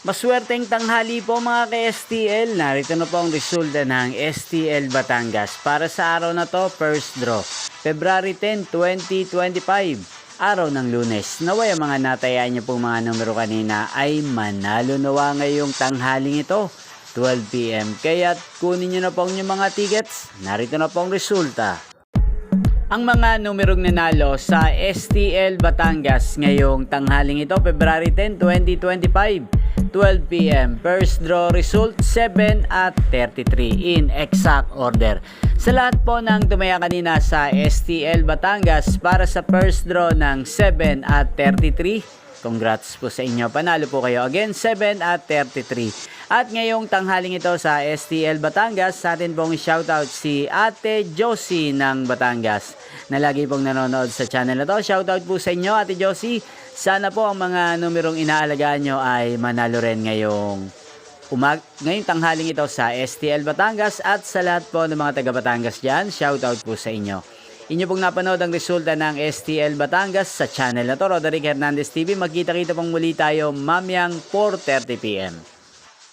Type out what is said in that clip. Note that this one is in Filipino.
Maswerteng tanghali po mga ka-STL. Narito na po ang resulta ng STL Batangas para sa araw na to, first draw. February 10, 2025, araw ng Lunes. Naway ang mga natayaan niyo pong mga numero kanina ay manalo nawa ngayong tanghaling ito, 12 PM. Kaya kunin niyo na po ang inyong mga tickets. Narito na po ang resulta. Ang mga numerong nanalo sa STL Batangas ngayong tanghaling ito, February 10, 2025, 12 PM. First draw result 7 at 33 in exact order. Sa lahat po ng tumaya kanina sa STL Batangas para sa first draw ng 7 at 33, congrats po sa inyo. Panalo po kayo. Again, 7 at 33. At ngayong tanghaling ito sa STL Batangas, sa atin pong shoutout si Ate Josie ng Batangas na lagi pong nanonood sa channel na to. Shoutout po sa inyo, Ate Josie. Sana po ang mga numerong inaalagaan nyo ay manalo rin ngayong tanghaling ito sa STL Batangas at sa lahat po ng mga taga Batangas dyan. Shoutout po sa inyo. Inyo pong napanood ang resulta ng STL Batangas sa channel na to, Roderick Hernandez TV. Magkita-kita pong muli tayo mamiyang 4:30 PM.